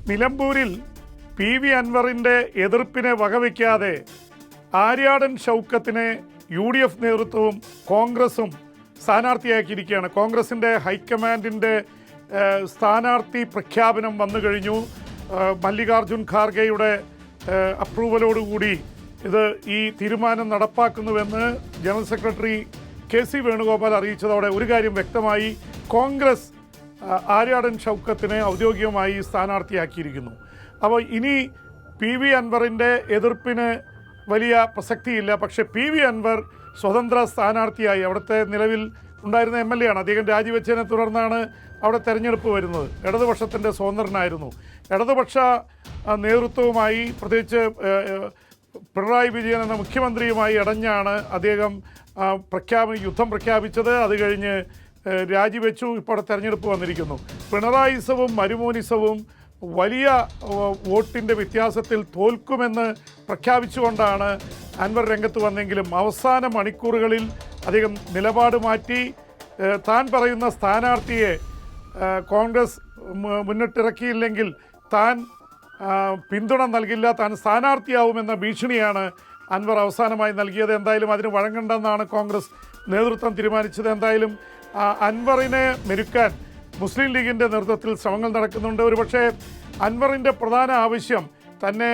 നിലമ്പൂരിൽ P V അൻവറിൻ്റെ എതിർപ്പിനെ വകവയ്ക്കാതെ ആര്യാടൻ ഷൗക്കത്തിനെ UDF നേതൃത്വവും കോൺഗ്രസും സ്ഥാനാർത്ഥിയാക്കിയിരിക്കുകയാണ്. കോൺഗ്രസിൻ്റെ ഹൈക്കമാൻഡിൻ്റെ സ്ഥാനാർത്ഥി പ്രഖ്യാപനം വന്നു കഴിഞ്ഞു. മല്ലികാർജുൻ ഖാർഗെയുടെ അപ്രൂവലോടുകൂടി ഈ തീരുമാനം നടപ്പാക്കുന്നുവെന്ന് ജനറൽ സെക്രട്ടറി KC വേണുഗോപാൽ അറിയിച്ചതോടെ ഒരു കാര്യം വ്യക്തമായി, കോൺഗ്രസ് ആര്യാടൻ ഷൗക്കത്തിനെ ഔദ്യോഗികമായി സ്ഥാനാർത്ഥിയാക്കിയിരിക്കുന്നു. അപ്പോൾ ഇനി പി വി അൻവറിൻ്റെ എതിർപ്പിന് വലിയ പ്രസക്തിയില്ല. പക്ഷേ പി വി അൻവർ സ്വതന്ത്ര സ്ഥാനാർത്ഥിയായി, അവിടുത്തെ നിലവിൽ ഉണ്ടായിരുന്ന MLA ആണ്, അദ്ദേഹം രാജിവെച്ചതിനെ തുടർന്നാണ് അവിടെ തെരഞ്ഞെടുപ്പ് വരുന്നത്. ഇടതുപക്ഷത്തിൻ്റെ സ്വതന്ത്രനായിരുന്നു. ഇടതുപക്ഷ നേതൃത്വവുമായി, പ്രത്യേകിച്ച് പിണറായി വിജയൻ എന്ന മുഖ്യമന്ത്രിയുമായി ഇടഞ്ഞാണ് അദ്ദേഹം യുദ്ധം പ്രഖ്യാപിച്ചത്. അത് കഴിഞ്ഞ് രാജിവെച്ചു. ഇപ്പോൾ തെരഞ്ഞെടുപ്പ് വന്നിരിക്കുന്നു. പിണറായിസവും മരുമോനിസവും വലിയ വോട്ടിൻ്റെ വ്യത്യാസത്തിൽ തോൽക്കുമെന്ന് പ്രഖ്യാപിച്ചുകൊണ്ടാണ് അൻവർ രംഗത്ത് വന്നെങ്കിലും അവസാന മണിക്കൂറുകളിൽ അദ്ദേഹം നിലപാട് മാറ്റി. താൻ പറയുന്ന സ്ഥാനാർത്ഥിയെ കോൺഗ്രസ് മുന്നിട്ടിറക്കിയില്ലെങ്കിൽ താൻ പിന്തുണ നൽകില്ല, താൻ സ്ഥാനാർത്ഥിയാവുമെന്ന ഭീഷണിയാണ് അൻവർ അവസാനമായി നൽകിയത്. എന്തായാലും അതിന് വഴങ്ങണ്ടെന്നാണ് കോൺഗ്രസ് നേതൃത്വം തീരുമാനിച്ചത്. എന്തായാലും അൻവറിനെ മെരുക്കാൻ മുസ്ലിം ലീഗിൻ്റെ നേതൃത്വത്തിൽ ശ്രമങ്ങൾ നടക്കുന്നുണ്ട്. ഒരുപക്ഷെ അൻവറിൻ്റെ പ്രധാന ആവശ്യം തന്നെ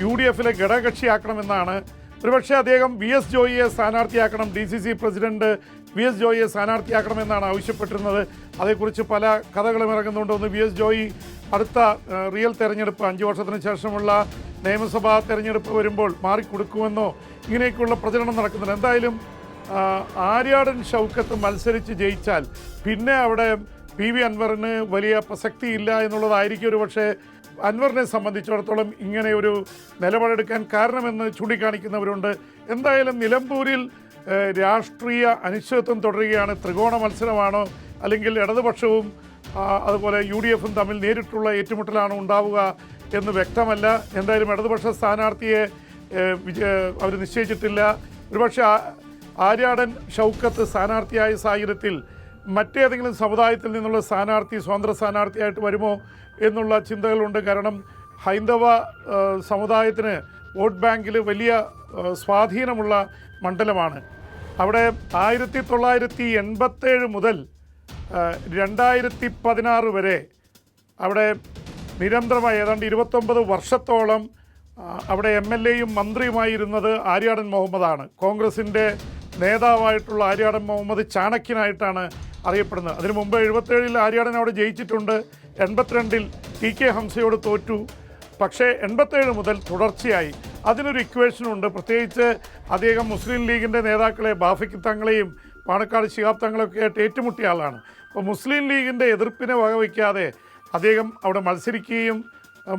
UDFിലെ ഘടകകക്ഷിയാക്കണമെന്നാണ്. ഒരുപക്ഷെ അദ്ദേഹം VS ജോയിയെ സ്ഥാനാർത്ഥിയാക്കണം, DCC പ്രസിഡന്റ് VS ജോയിയെ സ്ഥാനാർത്ഥിയാക്കണമെന്നാണ് ആവശ്യപ്പെട്ടിരുന്നത്. അതേക്കുറിച്ച് പല കഥകളും ഇറങ്ങുന്നുണ്ട്. ഒന്ന്, VS ജോയി അടുത്ത റിയൽ തെരഞ്ഞെടുപ്പ് 5 വർഷത്തിന് ശേഷമുള്ള നിയമസഭാ തെരഞ്ഞെടുപ്പ് വരുമ്പോൾ മാറിക്കൊടുക്കുമെന്നോ ഇങ്ങനെയൊക്കെയുള്ള പ്രചരണം നടക്കുന്നുണ്ട്. എന്തായാലും ആര്യാടൻ ഷൗക്കത്ത് മത്സരിച്ച് ജയിച്ചാൽ പിന്നെ അവിടെ പി വി അൻവറിന് വലിയ പ്രസക്തിയില്ല എന്നുള്ളതായിരിക്കും ഒരു പക്ഷേ അൻവറിനെ സംബന്ധിച്ചിടത്തോളം ഇങ്ങനെ ഒരു നിലപാടെടുക്കാൻ കാരണമെന്ന് ചൂണ്ടിക്കാണിക്കുന്നവരുണ്ട്. എന്തായാലും നിലമ്പൂരിൽ രാഷ്ട്രീയ അനിശ്ചിതത്വം തുടരുകയാണ്. ത്രികോണ മത്സരമാണോ അല്ലെങ്കിൽ ഇടതുപക്ഷവും അതുപോലെ UDFും തമ്മിൽ നേരിട്ടുള്ള ഏറ്റുമുട്ടലാണോ ഉണ്ടാവുക എന്ന് വ്യക്തമല്ല. എന്തായാലും ഇടതുപക്ഷ സ്ഥാനാർത്ഥിയെ അവർ നിശ്ചയിച്ചിട്ടില്ല. ഒരുപക്ഷെ ആര്യാടൻ ഷൗക്കത്ത് സ്ഥാനാർത്ഥിയായ സാഹചര്യത്തിൽ മറ്റേതെങ്കിലും സമുദായത്തിൽ നിന്നുള്ള സ്ഥാനാർത്ഥി സ്വതന്ത്ര സ്ഥാനാർത്ഥിയായിട്ട് വരുമോ എന്നുള്ള ചിന്തകളുണ്ട്. കാരണം ഹൈന്ദവ സമുദായത്തിന് വോട്ട് ബാങ്കിൽ വലിയ സ്വാധീനമുള്ള മണ്ഡലമാണ്. അവിടെ 1987 മുതൽ 2016 വരെ അവിടെ നിരന്തരമായി ഏതാണ്ട് 29 വർഷത്തോളം അവിടെ MLAയും മന്ത്രിയുമായിരുന്നത് ആര്യാടൻ മുഹമ്മദാണ്. കോൺഗ്രസിൻ്റെ നേതാവായിട്ടുള്ള ആര്യാടൻ മുഹമ്മദ് ചാണക്യനായിട്ടാണ് അറിയപ്പെടുന്നത്. അതിനു മുമ്പ് 77-ൽ ആര്യാടൻ അവിടെ ജയിച്ചിട്ടുണ്ട്. 82-ൽ TK ഹംസയോട് തോറ്റു. പക്ഷേ 87 മുതൽ തുടർച്ചയായി അതിനൊരു ഇക്വേഷനുണ്ട്. പ്രത്യേകിച്ച് അദ്ദേഹം മുസ്ലിം ലീഗിൻ്റെ നേതാക്കളെ ബാഫിക്ക് തങ്ങളെയും പാണക്കാട് ശിഹാബ് തങ്ങളൊക്കെ ആയിട്ട് ഏറ്റുമുട്ടിയ ആളാണ്. അപ്പോൾ മുസ്ലിം ലീഗിൻ്റെ എതിർപ്പിനെ വകവയ്ക്കാതെ അദ്ദേഹം അവിടെ മത്സരിക്കുകയും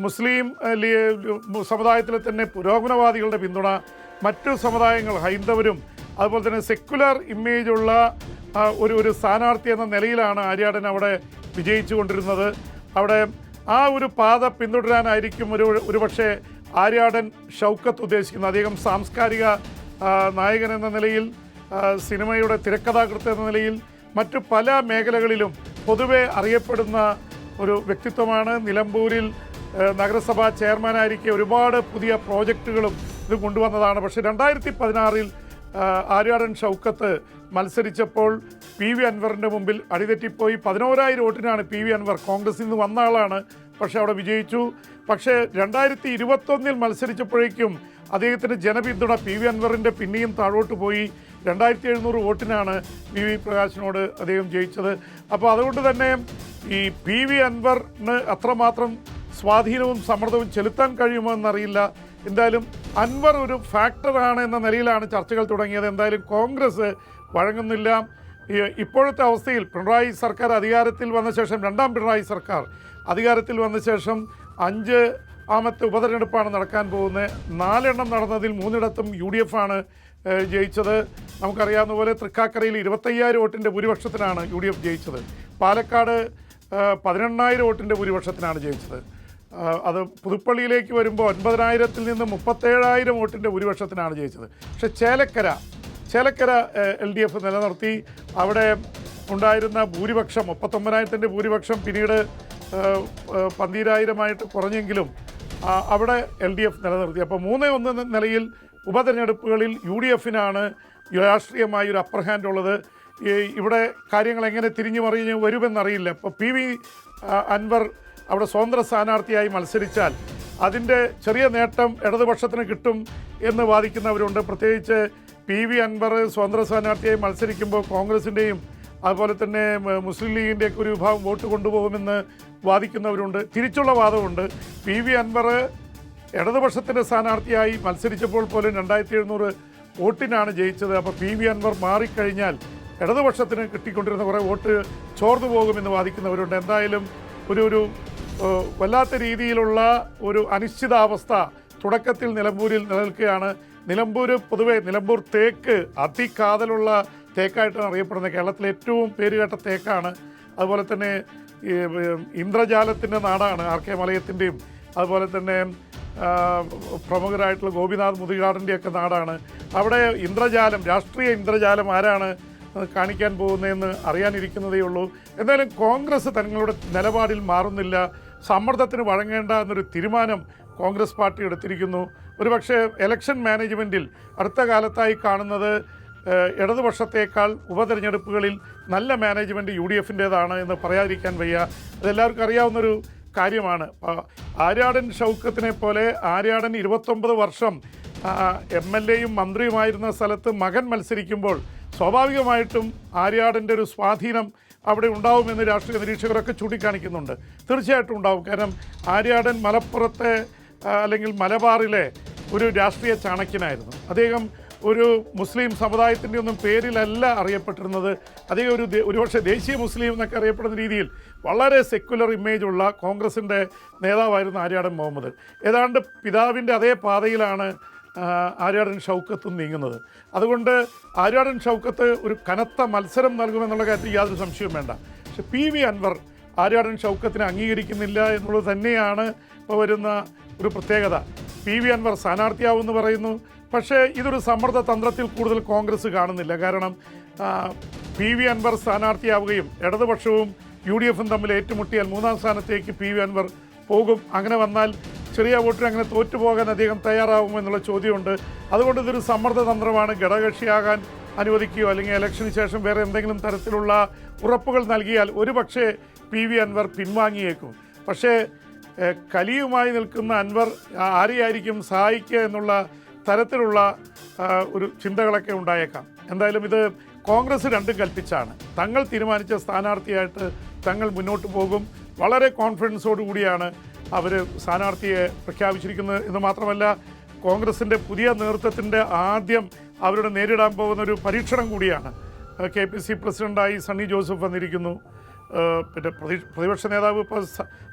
മുസ്ലിം സമുദായത്തിലെ തന്നെ പുരോഗമനവാദികളുടെ പിന്തുണ, മറ്റു സമുദായങ്ങൾ ഹൈന്ദവരും അതുപോലെ തന്നെ സെക്യുലർ ഇമേജുള്ള ഒരു സ്ഥാനാർത്ഥി എന്ന നിലയിലാണ് ആര്യാടൻ അവിടെ വിജയിച്ചു കൊണ്ടിരുന്നത്. അവിടെ ആ ഒരു പാത പിന്തുടരാനായിരിക്കും ഒരുപക്ഷെ ആര്യാടൻ ഷൗക്കത്ത് ഉദ്ദേശിക്കുന്നത്. അദ്ദേഹം സാംസ്കാരിക നായകൻ എന്ന നിലയിൽ, സിനിമയുടെ തിരക്കഥാകൃത്ത് എന്ന നിലയിൽ, മറ്റു പല മേഖലകളിലും പൊതുവെ അറിയപ്പെടുന്ന ഒരു വ്യക്തിത്വമാണ്. നിലമ്പൂരിൽ നഗരസഭാ ചെയർമാനായിരിക്കെ ഒരുപാട് പുതിയ പ്രോജക്റ്റുകളും ഇത് കൊണ്ടുവന്നതാണ്. പക്ഷേ 2016-ൽ ആര്യാടൻ ഷൗക്കത്ത് മത്സരിച്ചപ്പോൾ പി വി അൻവറിൻ്റെ മുമ്പിൽ അടിതെറ്റിപ്പോയി. 11,000 വോട്ടിനാണ് പി വി അൻവർ, കോൺഗ്രസിൽ നിന്ന് വന്ന ആളാണ്, പക്ഷേ അവിടെ വിജയിച്ചു. പക്ഷേ 2021-ൽ മത്സരിച്ചപ്പോഴേക്കും അദ്ദേഹത്തിൻ്റെ ജനപിന്തുണ പി വി അൻവറിൻ്റെ പിന്നെയും താഴോട്ട് പോയി. 2700 വോട്ടിനാണ് വി പ്രകാശിനോട് അദ്ദേഹം ജയിച്ചത്. അപ്പോൾ അതുകൊണ്ട് തന്നെ ഈ പി വി അൻവറിന് അത്രമാത്രം സ്വാധീനവും സമ്മർദ്ദവും ചെലുത്താൻ കഴിയുമോ എന്നറിയില്ല. എന്തായാലും അൻവർ ഒരു ഫാക്ടറാണ് എന്ന നിലയിലാണ് ചർച്ചകൾ തുടങ്ങിയത്. എന്തായാലും കോൺഗ്രസ് വഴങ്ങുന്നില്ല. ഇപ്പോഴത്തെ അവസ്ഥയിൽ പിണറായി സർക്കാർ അധികാരത്തിൽ വന്ന ശേഷം, രണ്ടാം പിണറായി സർക്കാർ അധികാരത്തിൽ വന്ന ശേഷം 5ാമത്തെ ഉപതെരഞ്ഞെടുപ്പാണ് നടക്കാൻ പോകുന്നത്. 4 എണ്ണം നടന്നതിൽ 3 UDF ആണ് ജയിച്ചത്. നമുക്കറിയാവുന്ന പോലെ തൃക്കാക്കരയിൽ 25,000 വോട്ടിൻ്റെ ഭൂരിപക്ഷത്തിനാണ് UDF ജയിച്ചത്. പാലക്കാട് 18,000 വോട്ടിൻ്റെ ഭൂരിപക്ഷത്തിനാണ് ജയിച്ചത്. അത് പുതുപ്പള്ളിയിലേക്ക് വരുമ്പോൾ 9,000-ൽ നിന്ന് 37,000 വോട്ടിൻ്റെ ഭൂരിപക്ഷത്തിനാണ് ജയിച്ചത്. പക്ഷേ ചേലക്കര LDF നിലനിർത്തി. അവിടെ ഉണ്ടായിരുന്ന ഭൂരിപക്ഷം 39,000-ൻ്റെ ഭൂരിപക്ഷം പിന്നീട് 12,000 കുറഞ്ഞെങ്കിലും അവിടെ LDF നിലനിർത്തി. അപ്പോൾ 3-1 നിലയിൽ ഉപതെരഞ്ഞെടുപ്പുകളിൽ UDFനാണ് രാഷ്ട്രീയമായി ഒരു അപ്പർ ഹാൻഡ് ഉള്ളത്. ഇവിടെ കാര്യങ്ങൾ എങ്ങനെ തിരിഞ്ഞു മറിഞ്ഞ് വരുമെന്നറിയില്ല. ഇപ്പോൾ PV അൻവർ അവിടെ സ്വതന്ത്ര സ്ഥാനാർത്ഥിയായി മത്സരിച്ചാൽ അതിൻ്റെ ചെറിയ നേട്ടം ഇടതുപക്ഷത്തിന് കിട്ടും എന്ന് വാദിക്കുന്നവരുണ്ട്. പ്രത്യേകിച്ച് PV അൻവർ സ്വതന്ത്ര സ്ഥാനാർത്ഥിയായി മത്സരിക്കുമ്പോൾ കോൺഗ്രസിൻ്റെയും അതുപോലെ തന്നെ മുസ്ലിം ലീഗിൻ്റെയൊക്കെ ഒരു വിഭാഗം വോട്ട് കൊണ്ടുപോകുമെന്ന് വാദിക്കുന്നവരുണ്ട്. തിരിച്ചുള്ള വാദമുണ്ട്. PV അൻവർ ഇടതുപക്ഷത്തിൻ്റെ സ്ഥാനാർത്ഥിയായി മത്സരിച്ചപ്പോൾ പോലും 2700 വോട്ടിനാണ് ജയിച്ചത്. അപ്പോൾ PV അൻവർ മാറിക്കഴിഞ്ഞാൽ ഇടതുപക്ഷത്തിന് കിട്ടിക്കൊണ്ടിരുന്ന കുറേ വോട്ട് ചോർന്നു പോകുമെന്ന് വാദിക്കുന്നവരുണ്ട്. എന്തായാലും ഒരു വല്ലാത്ത രീതിയിലുള്ള ഒരു അനിശ്ചിതാവസ്ഥ തുടക്കത്തിൽ നിലമ്പൂരിൽ നിലനിൽക്കുകയാണ്. പൊതുവെ നിലമ്പൂർ തേക്ക് അതികാതലുള്ള തേക്കായിട്ടാണ് അറിയപ്പെടുന്നത്. കേരളത്തിലെ ഏറ്റവും പേരുകേട്ട തേക്കാണ്. അതുപോലെ തന്നെ ഇന്ദ്രജാലത്തിൻ്റെ നാടാണ് RK മലയത്തിൻ്റെയും അതുപോലെ തന്നെ പ്രമുഖരായിട്ടുള്ള ഗോപിനാഥ് മുതുകാടിൻ്റെയൊക്കെ നാടാണ്. അവിടെ ഇന്ദ്രജാലം, രാഷ്ട്രീയ ഇന്ദ്രജാലം ആരാണ് കാണിക്കാൻ പോകുന്നതെന്ന് അറിയാനിരിക്കുന്നതേ ഉള്ളൂ. എന്തായാലും കോൺഗ്രസ് തങ്ങളുടെ നിലപാടിൽ മാറുന്നില്ല. സമ്മർദ്ദത്തിന് വഴങ്ങേണ്ട എന്നൊരു തീരുമാനം കോൺഗ്രസ് പാർട്ടി എടുത്തിരിക്കുന്നു. ഒരുപക്ഷെ ഇലക്ഷൻ മാനേജ്മെൻറ്റിൽ അടുത്ത കാലത്തായി കാണുന്നത് ഇടതുപക്ഷത്തേക്കാൾ ഉപതെരഞ്ഞെടുപ്പുകളിൽ നല്ല മാനേജ്മെൻറ്റ് UDFൻ്റേതാണ് എന്ന് പറയാതിരിക്കാൻ വയ്യ. അതെല്ലാവർക്കും അറിയാവുന്നൊരു കാര്യമാണ്. ആര്യാടൻ ഷൗക്കത്തിനെ പോലെ ആര്യാടൻ 29 വർഷം MLAയും മന്ത്രിയുമായിരുന്ന സ്ഥലത്ത് മകൻ മത്സരിക്കുമ്പോൾ സ്വാഭാവികമായിട്ടും ആര്യാടൻ്റെ ഒരു സ്വാധീനം അവിടെ ഉണ്ടാവുമെന്ന് രാഷ്ട്രീയ നിരീക്ഷകരൊക്കെ ചൂണ്ടിക്കാണിക്കുന്നുണ്ട്. തീർച്ചയായിട്ടും ഉണ്ടാവും. കാരണം ആര്യാടൻ മലപ്പുറത്തെ അല്ലെങ്കിൽ മലബാറിലെ ഒരു രാഷ്ട്രീയ ചാണക്യനായിരുന്നു. അദ്ദേഹം ഒരു മുസ്ലിം സമുദായത്തിൻ്റെ ഒന്നും പേരിലല്ല അറിയപ്പെട്ടിരുന്നത്. അദ്ദേഹം ഒരുപക്ഷെ ദേശീയ മുസ്ലിം എന്നൊക്കെ അറിയപ്പെടുന്ന രീതിയിൽ വളരെ സെക്യുലർ ഇമേജുള്ള കോൺഗ്രസിൻ്റെ നേതാവായിരുന്നു ആര്യാടൻ മുഹമ്മദ്. ഏതാണ്ട് പിതാവിൻ്റെ അതേ പാതയിലാണ് ആര്യാടൻ ഷൗക്കത്തും നീങ്ങുന്നത്. അതുകൊണ്ട് ആര്യാടൻ ഷൗക്കത്ത് ഒരു കനത്ത മത്സരം നൽകുമെന്നുള്ള കാര്യത്തിൽ യാതൊരു സംശയവും വേണ്ട. പക്ഷെ PV അൻവർ ആര്യാടൻ ഷൗക്കത്തിനെ അംഗീകരിക്കുന്നില്ല എന്നുള്ളത് തന്നെയാണ് ഇപ്പോൾ വരുന്ന ഒരു പ്രത്യേകത. PV അൻവർ സ്ഥാനാർത്ഥിയാവുമെന്ന് പറയുന്നു. പക്ഷേ ഇതൊരു സമ്മർദ്ദ തന്ത്രത്തിൽ കൂടുതൽ കോൺഗ്രസ് കാണുന്നില്ല. കാരണം PV അൻവർ സ്ഥാനാർത്ഥിയാവുകയും ഇടതുപക്ഷവും UDFും തമ്മിൽ ഏറ്റുമുട്ടിയാൽ 3-ാം സ്ഥാനത്തേക്ക് PV അൻവർ പോകും. അങ്ങനെ വന്നാൽ ചെറിയ വോട്ടിന് അങ്ങനെ തോറ്റുപോകാൻ അദ്ദേഹം തയ്യാറാവുമെന്നുള്ള ചോദ്യമുണ്ട്. അതുകൊണ്ട് ഇതൊരു സമ്മർദ്ദ തന്ത്രമാണ്. ഘടകകക്ഷിയാകാൻ അനുവദിക്കുകയോ അല്ലെങ്കിൽ ഇലക്ഷന് ശേഷം വേറെ എന്തെങ്കിലും തരത്തിലുള്ള ഉറപ്പുകൾ നൽകിയാൽ ഒരുപക്ഷെ PV അൻവർ പിൻവാങ്ങിയേക്കും. പക്ഷേ കലിയുമായി നിൽക്കുന്ന അൻവർ ആരെയായിരിക്കും സഹായിക്കുക എന്നുള്ള തരത്തിലുള്ള ഒരു ചിന്തകളൊക്കെ ഉണ്ടായേക്കാം. എന്തായാലും ഇത് കോൺഗ്രസ് രണ്ടും കൽപ്പിച്ചാണ്. തങ്ങൾ തീരുമാനിച്ച സ്ഥാനാർത്ഥിയായിട്ട് തങ്ങൾ മുന്നോട്ട് പോകും. വളരെ കോൺഫിഡൻസോടു കൂടിയാണ് അവർ സ്ഥാനാർത്ഥിയെ പ്രഖ്യാപിച്ചിരിക്കുന്നത് എന്ന് മാത്രമല്ല കോൺഗ്രസിൻ്റെ പുതിയ നേതൃത്വത്തിൻ്റെ ആദ്യം അവരുടെ നേരിടാൻ പോകുന്ന ഒരു പരീക്ഷണം കൂടിയാണ്. KPC പ്രസിഡൻ്റായി സണ്ണി ജോസഫ് വന്നിരിക്കുന്നു. പിന്നെ പ്രതിപക്ഷ നേതാവ് ഇപ്പോൾ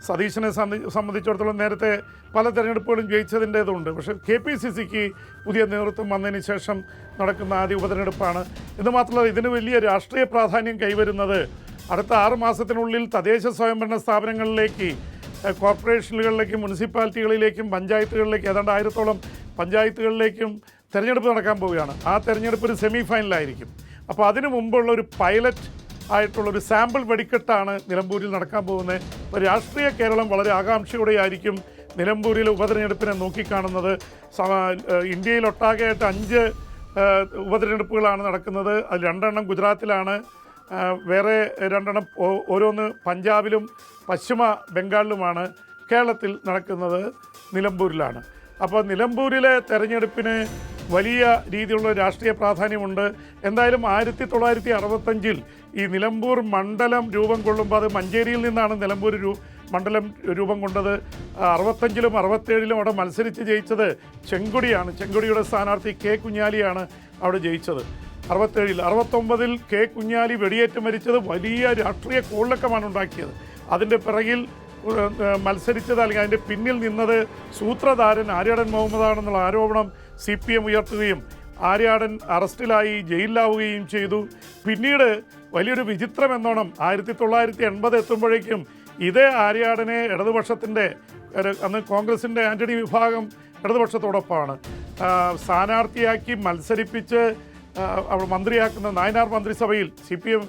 സതീശനെ സംബന്ധിച്ചിടത്തോളം നേരത്തെ പല തെരഞ്ഞെടുപ്പുകളും ജയിച്ചതിൻ്റേതുണ്ട്. പക്ഷേ KPCCക്ക് പുതിയ നേതൃത്വം വന്നതിന് ശേഷം നടക്കുന്ന ആദ്യ ഉപതെരഞ്ഞെടുപ്പാണ്. എന്ന് മാത്രമല്ല ഇതിന് വലിയ രാഷ്ട്രീയ പ്രാധാന്യം കൈവരുന്നത് അടുത്ത 6 മാസത്തിനുള്ളിൽ തദ്ദേശ സ്വയംഭരണ സ്ഥാപനങ്ങളിലേക്ക്, കോർപ്പറേഷനുകളിലേക്കും മുനിസിപ്പാലിറ്റികളിലേക്കും പഞ്ചായത്തുകളിലേക്കും ഏതാണ്ട് 1000-ഓളം പഞ്ചായത്തുകളിലേക്കും തെരഞ്ഞെടുപ്പ് നടക്കാൻ പോവുകയാണ്. ആ തെരഞ്ഞെടുപ്പ് ഒരു സെമി ഫൈനലായിരിക്കും. അപ്പോൾ അതിനു മുമ്പുള്ള ഒരു പൈലറ്റ് ആയിട്ടുള്ളൊരു സാമ്പിൾ വെടിക്കെട്ടാണ് നിലമ്പൂരിൽ നടക്കാൻ പോകുന്നത്. അപ്പോൾ രാഷ്ട്രീയ കേരളം വളരെ ആകാംക്ഷയോടെയായിരിക്കും നിലമ്പൂരിലെ ഉപതെരഞ്ഞെടുപ്പിനെ നോക്കിക്കാണുന്നത്. ഇന്ത്യയിലൊട്ടാകെയായിട്ട് 5 ഉപതെരഞ്ഞെടുപ്പുകളാണ് നടക്കുന്നത്. അതിൽ 2 എണ്ണം ഗുജറാത്തിലാണ്, വേറെ 2 എണ്ണം ഓരോന്ന് പഞ്ചാബിലും പശ്ചിമ ബംഗാളിലുമാണ്. കേരളത്തിൽ നടക്കുന്നത് നിലമ്പൂരിലാണ്. അപ്പോൾ നിലമ്പൂരിലെ തെരഞ്ഞെടുപ്പിന് വലിയ രീതിയിലുള്ള രാഷ്ട്രീയ പ്രാധാന്യമുണ്ട്. എന്തായാലും 1965 ഈ നിലമ്പൂർ മണ്ഡലം രൂപം കൊള്ളുമ്പോൾ അത് മഞ്ചേരിയിൽ നിന്നാണ് നിലമ്പൂർ മണ്ഡലം രൂപം കൊണ്ടത്. 65-ലും 67-ലും അവിടെ മത്സരിച്ച് ജയിച്ചത് ചെങ്കൊടിയാണ്. ചെങ്കൊടിയുടെ സ്ഥാനാർത്ഥി K കുഞ്ഞാലിയാണ് അവിടെ ജയിച്ചത് 67-ൽ. 69-ൽ K കുഞ്ഞാലി വെടിയേറ്റ് മരിച്ചത് വലിയ രാഷ്ട്രീയ കോളിളക്കമാണ് ഉണ്ടാക്കിയത്. അതിൻ്റെ പിറകിൽ മത്സരിച്ചത് അല്ലെങ്കിൽ അതിൻ്റെ പിന്നിൽ നിന്നത് സൂത്രധാരൻ ആര്യാടൻ മുഹമ്മദാണെന്നുള്ള ആരോപണം CPM ഉയർത്തുകയും ആര്യാടൻ അറസ്റ്റിലായി ജയിലിലാവുകയും ചെയ്തു. പിന്നീട് വലിയൊരു വിചിത്രം എന്നോണം 1980 എത്തുമ്പോഴേക്കും ഇതേ ആര്യാടനെ ഇടതുപക്ഷത്തിൻ്റെ അന്ന് കോൺഗ്രസിൻ്റെ ആൻ്റണി വിഭാഗം ഇടതുപക്ഷത്തോടൊപ്പമാണ് സ്ഥാനാർത്ഥിയാക്കി മത്സരിപ്പിച്ച് അവിടെ മന്ത്രിയാക്കുന്ന നായനാർ മന്ത്രിസഭയിൽ CPM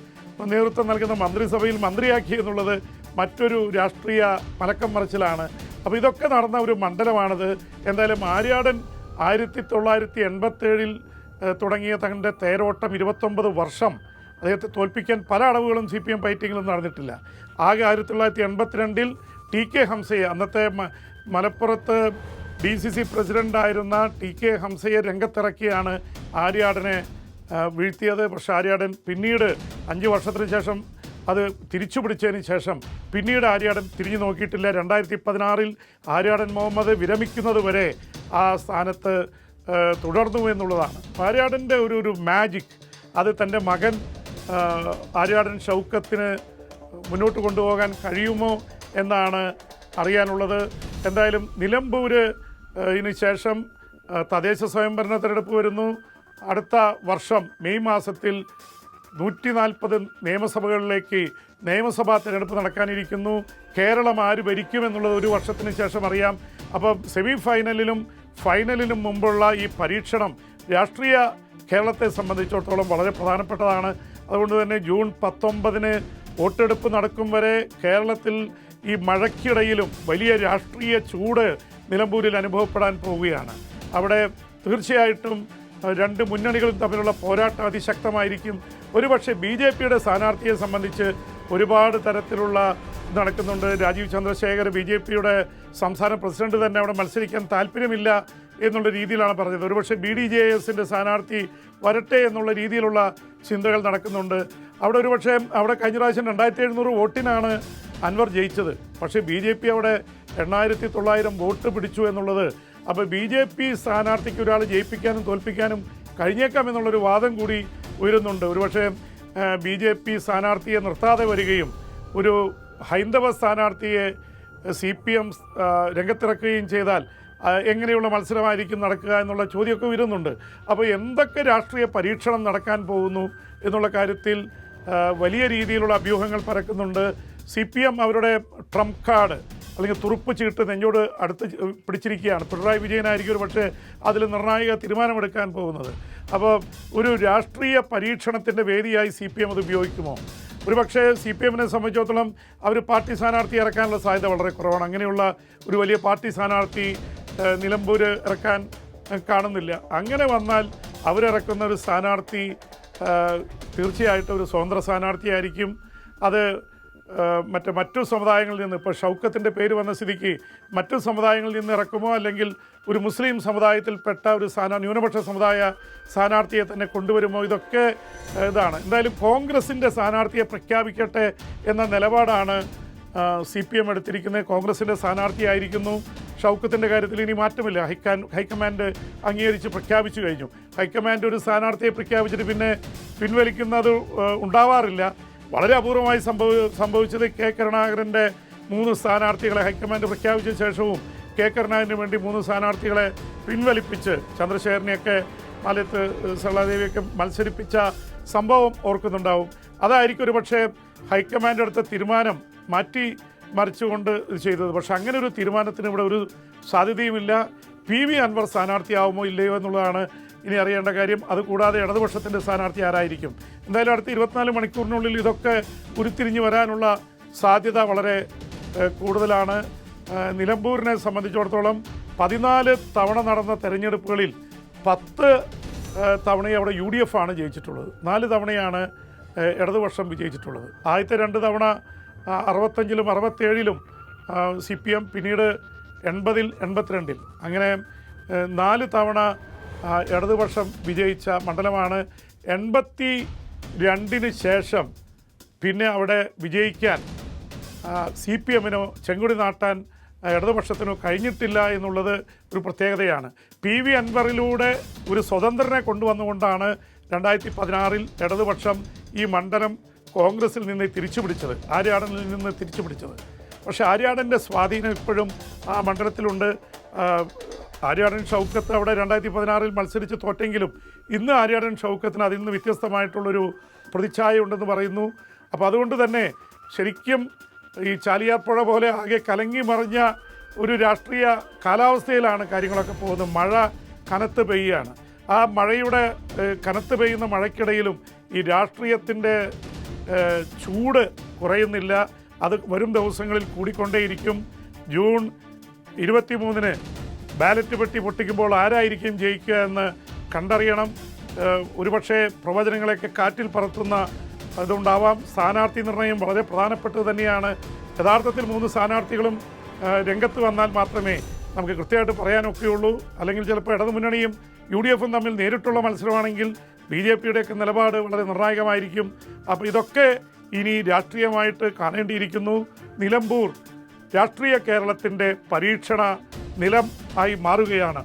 നേതൃത്വം നൽകുന്ന മന്ത്രിസഭയിൽ മന്ത്രിയാക്കി എന്നുള്ളത് മറ്റൊരു രാഷ്ട്രീയ മലക്കം മറിച്ചിലാണ്. അപ്പോൾ ഇതൊക്കെ നടന്ന ഒരു മണ്ഡലമാണിത്. എന്തായാലും ആര്യാടൻ 1987 തുടങ്ങിയ തൻ്റെ തേരോട്ടം 29 വർഷം അദ്ദേഹത്തെ തോൽപ്പിക്കാൻ പല അടവുകളും CPM ഫൈറ്റിങ്ങിലും നടന്നിട്ടില്ല. ആകെ 1982 TK ഹംസയെ, അന്നത്തെ മലപ്പുറത്ത് DCC പ്രസിഡൻ്റായിരുന്ന TK ഹംസയെ രംഗത്തിറക്കിയാണ് ആര്യാടനെ വീഴ്ത്തിയത്. പക്ഷേ ആര്യാടൻ പിന്നീട് 5 വർഷത്തിന് ശേഷം അത് തിരിച്ചു പിടിച്ചതിന് ശേഷം പിന്നീട് ആര്യാടൻ തിരിഞ്ഞു നോക്കിയിട്ടില്ല. 2016 ആര്യാടൻ മുഹമ്മദ് വിരമിക്കുന്നത് വരെ ആ സ്ഥാനത്ത് തുടർന്നു എന്നുള്ളതാണ്. ആര്യാടൻ്റെ ഒരു മാജിക് അത് തൻ്റെ മകൻ ആര്യാടൻ ഷൗക്കത്തിന് മുന്നോട്ട് കൊണ്ടുപോകാൻ കഴിയുമോ എന്നാണ് അറിയാനുള്ളത്. എന്തായാലും നിലമ്പൂര് ഇതിന് ശേഷം തദ്ദേശ സ്വയംഭരണ തെരഞ്ഞെടുപ്പ് വരുന്നു. അടുത്ത വർഷം മെയ് മാസത്തിൽ 140 നിയമസഭകളിലേക്ക് നിയമസഭാ തെരഞ്ഞെടുപ്പ് നടക്കാനിരിക്കുന്നു. കേരളം ആര് ഭരിക്കുമെന്നുള്ളത് ഒരു വർഷത്തിന് ശേഷം അറിയാം. അപ്പോൾ സെമി ഫൈനലിലും ഫൈനലിനും മുമ്പുള്ള ഈ പരീക്ഷണം രാഷ്ട്രീയ കേരളത്തെ സംബന്ധിച്ചിടത്തോളം വളരെ പ്രധാനപ്പെട്ടതാണ്. അതുകൊണ്ട് തന്നെ ജൂൺ 19 വോട്ടെടുപ്പ് നടക്കും വരെ കേരളത്തിൽ ഈ മഴയ്ക്കിടയിലും വലിയ രാഷ്ട്രീയ ചൂട് നിലമ്പൂരിൽ അനുഭവപ്പെടാൻ പോവുകയാണ്. അവിടെ തീർച്ചയായിട്ടും രണ്ട് മുന്നണികളും തമ്മിലുള്ള പോരാട്ടം അതിശക്തമായിരിക്കും. ഒരുപക്ഷെ BJPയുടെ സ്ഥാനാർത്ഥിയെ സംബന്ധിച്ച് ഒരുപാട് തരത്തിലുള്ള നടക്കുന്നുണ്ട്. രാജീവ് ചന്ദ്രശേഖർ BJPയുടെ സംസ്ഥാന പ്രസിഡന്റ് തന്നെ അവിടെ മത്സരിക്കാൻ താല്പര്യമില്ല എന്നുള്ള രീതിയിലാണ് പറഞ്ഞത്. ഒരുപക്ഷെ BDJSൻ്റെ സ്ഥാനാർത്ഥി വരട്ടെ എന്നുള്ള രീതിയിലുള്ള ചിന്തകൾ നടക്കുന്നുണ്ട്. അവിടെ ഒരുപക്ഷെ അവിടെ കഴിഞ്ഞ പ്രാവശ്യം 2700 വോട്ടിനാണ് അൻവർ ജയിച്ചത്. പക്ഷേ BJP അവിടെ 8900 വോട്ട് പിടിച്ചു എന്നുള്ളത്. അപ്പോൾ BJP സ്ഥാനാർത്ഥിക്ക് ഒരാൾ ജയിപ്പിക്കാനും തോൽപ്പിക്കാനും കഴിഞ്ഞേക്കാം എന്നുള്ളൊരു വാദം കൂടി ഉയരുന്നുണ്ട്. ഒരുപക്ഷെ BJP സ്ഥാനാർത്ഥിയെ നിർത്താതെ വരികയും ഒരു ഹൈന്ദവ സ്ഥാനാർത്ഥിയെ CPM രംഗത്തിറക്കുകയും ചെയ്താൽ എങ്ങനെയുള്ള മത്സരമായിരിക്കും നടക്കുക എന്നുള്ള ചോദ്യമൊക്കെ വരുന്നുണ്ട്. അപ്പോൾ എന്തൊക്കെ രാഷ്ട്രീയ പരീക്ഷണം നടക്കാൻ പോകുന്നു എന്നുള്ള കാര്യത്തിൽ വലിയ രീതിയിലുള്ള അഭ്യൂഹങ്ങൾ പരക്കുന്നുണ്ട്. CPM അവരുടെ ട്രംപ് കാർഡ് അല്ലെങ്കിൽ തുറുപ്പ് ചീട്ട് നെഞ്ചോട് അടുത്ത് പിടിച്ചിരിക്കുകയാണ്. പിണറായി വിജയനായിരിക്കും ഒരു പക്ഷേ അതിൽ നിർണായക തീരുമാനമെടുക്കാൻ പോകുന്നത്. അപ്പോൾ ഒരു രാഷ്ട്രീയ പരീക്ഷണത്തിൻ്റെ വേദിയായി CPM അത് ഉപയോഗിക്കുമോ? ഒരുപക്ഷേ CPMനെ സംബന്ധിച്ചിടത്തോളം അവർ പാർട്ടി സ്ഥാനാർത്ഥി ഇറക്കാനുള്ള സാധ്യത വളരെ കുറവാണ്. അങ്ങനെയുള്ള ഒരു വലിയ പാർട്ടി സ്ഥാനാർത്ഥി നിലമ്പൂർ ഇറക്കാൻ കാണുന്നില്ല. അങ്ങനെ വന്നാൽ അവരിറക്കുന്ന ഒരു സ്ഥാനാർത്ഥി തീർച്ചയായിട്ടും ഒരു സ്വതന്ത്ര സ്ഥാനാർത്ഥിയായിരിക്കും. അത് മറ്റു സമുദായങ്ങളിൽ നിന്ന്, ഇപ്പോൾ ഷൗക്കത്തിൻ്റെ പേര് വന്ന സ്ഥിതിക്ക് മറ്റു സമുദായങ്ങളിൽ നിന്ന് ഇറക്കുമോ, അല്ലെങ്കിൽ ഒരു മുസ്ലിം സമുദായത്തിൽപ്പെട്ട ഒരു ന്യൂനപക്ഷ സമുദായ സ്ഥാനാർത്ഥിയെ തന്നെ കൊണ്ടുവരുമോ? ഇതൊക്കെ ഇതാണ്. എന്തായാലും കോൺഗ്രസിൻ്റെ സ്ഥാനാർത്ഥിയെ പ്രഖ്യാപിക്കട്ടെ എന്ന നിലപാടാണ് CPM എടുത്തിരിക്കുന്നത്. കോൺഗ്രസിൻ്റെ സ്ഥാനാർത്ഥിയായിരിക്കുന്നു. ഷൗക്കത്തിൻ്റെ കാര്യത്തിൽ ഇനി മാറ്റമില്ല. ഹൈക്കമാൻഡ് അംഗീകരിച്ച് പ്രഖ്യാപിച്ചു കഴിഞ്ഞു. ഹൈക്കമാൻഡ് ഒരു സ്ഥാനാർത്ഥിയെ പ്രഖ്യാപിച്ചിട്ട് പിന്നെ പിൻവലിക്കുന്നത് ഉണ്ടാവാറില്ല. വളരെ അപൂർവമായി സംഭവിച്ചത് K കരുണാകരൻ്റെ 3 സ്ഥാനാർത്ഥികളെ ഹൈക്കമാൻഡ് പ്രഖ്യാപിച്ച ശേഷവും K കരുണാകരന് വേണ്ടി 3 സ്ഥാനാർത്ഥികളെ പിൻവലിപ്പിച്ച് ചന്ദ്രശേഖരനെയൊക്കെ മാലത്ത് സരളാദേവിയൊക്കെ മത്സരിപ്പിച്ച സംഭവം ഓർക്കുന്നുണ്ടാവും. അതായിരിക്കും ഒരു പക്ഷേ ഹൈക്കമാൻഡ് എടുത്ത തീരുമാനം മാറ്റി മറിച്ചുകൊണ്ട് ചെയ്തത്. പക്ഷെ അങ്ങനെ ഒരു തീരുമാനത്തിന് ഇവിടെ ഒരു സാധ്യതയുമില്ല. PV അൻവർ സ്ഥാനാർത്ഥിയാവുമോ ഇല്ലയോ എന്നുള്ളതാണ് ഇനി അറിയേണ്ട കാര്യം. അതുകൂടാതെ ഇടതുപക്ഷത്തിൻ്റെ സ്ഥാനാർത്ഥി ആരായിരിക്കും? എന്തായാലും അടുത്ത 24 മണിക്കൂറിനുള്ളിൽ ഇതൊക്കെ ഉരുത്തിരിഞ്ഞ് വരാനുള്ള സാധ്യത വളരെ കൂടുതലാണ്. നിലമ്പൂരിനെ സംബന്ധിച്ചിടത്തോളം 14 തവണ നടന്ന തെരഞ്ഞെടുപ്പുകളിൽ 10 തവണയും അവിടെ UDF ആണ് ജയിച്ചിട്ടുള്ളത്. 4 തവണയാണ് ഇടതുപക്ഷം വിജയിച്ചിട്ടുള്ളത്. ആദ്യത്തെ 2 തവണ 65-ലും 67-ലും CPM, പിന്നീട് 80-ൽ 82-ൽ, അങ്ങനെ 4 തവണ ഇടതുപക്ഷം വിജയിച്ച മണ്ഡലമാണ്. 82-ന് ശേഷം പിന്നെ അവിടെ വിജയിക്കാൻ CPMനോ ചെങ്കൊടി നാട്ടാൻ ഇടതുപക്ഷത്തിനോ കഴിഞ്ഞിട്ടില്ല എന്നുള്ളത് ഒരു പ്രത്യേകതയാണ്. PV അൻവറിലൂടെ ഒരു സ്വതന്ത്രനെ കൊണ്ടുവന്നുകൊണ്ടാണ് 2016-ൽ ഇടതുപക്ഷം ഈ മണ്ഡലം കോൺഗ്രസിൽ നിന്ന് തിരിച്ചു പിടിച്ചത്, ആര്യാടനിൽ നിന്ന് തിരിച്ചു പിടിച്ചത്. പക്ഷേ ആര്യാടൻ്റെ സ്വാധീനം ഇപ്പോഴും ആ മണ്ഡലത്തിലുണ്ട്. ആര്യാടൻ ഷൗക്കത്ത് അവിടെ 2016-ൽ മത്സരിച്ച് തോറ്റെങ്കിലും ഇന്ന് ആര്യാടൻ ഷൗക്കത്തിന് അതിൽ നിന്ന് വ്യത്യസ്തമായിട്ടുള്ളൊരു പ്രതിച്ഛായ ഉണ്ടെന്ന് പറയുന്നു. അപ്പോൾ അതുകൊണ്ട് തന്നെ ശരിക്കും ഈ ചാലിയാർപ്പുഴ പോലെ ആകെ കലങ്ങി മറിഞ്ഞ ഒരു രാഷ്ട്രീയ കാലാവസ്ഥയിലാണ് കാര്യങ്ങളൊക്കെ പോകുന്നത്. മഴ കനത്ത് പെയ്യുകയാണ്. ആ മഴയുടെ കനത്ത് പെയ്യുന്ന മഴയ്ക്കിടയിലും ഈ രാഷ്ട്രീയത്തിൻ്റെ ചൂട് കുറയുന്നില്ല. അത് വരും ദിവസങ്ങളിൽ കൂടിക്കൊണ്ടേയിരിക്കും. ജൂൺ 23-ന് ബാലറ്റ് പെട്ടി പൊട്ടിക്കുമ്പോൾ ആരായിരിക്കും ജയിക്കുക എന്ന് കണ്ടറിയണം. ഒരുപക്ഷെ പ്രവചനങ്ങളെയൊക്കെ കാറ്റിൽ പറത്തുന്ന അതുകൊണ്ടാവാം. സ്ഥാനാർത്ഥി നിർണയം വളരെ പ്രധാനപ്പെട്ടത് തന്നെയാണ്. യഥാർത്ഥത്തിൽ 3 സ്ഥാനാർത്ഥികളും രംഗത്ത് വന്നാൽ മാത്രമേ നമുക്ക് കൃത്യമായിട്ട് പറയാനൊക്കെയുള്ളൂ. അല്ലെങ്കിൽ ചിലപ്പോൾ ഇടതുമുന്നണിയും UDF-ഉം തമ്മിൽ നേരിട്ടുള്ള മത്സരമാണെങ്കിൽ BJP-യുടെയൊക്കെ നിലപാട് വളരെ നിർണായകമായിരിക്കും. അപ്പോൾ ഇതൊക്കെ ഇനി രാഷ്ട്രീയമായിട്ട് കാണേണ്ടിയിരിക്കുന്നു. നിലമ്പൂർ രാഷ്ട്രീയ കേരളത്തിൻ്റെ പരീക്ഷണ നിലം ആയി മാറുകയാണ്.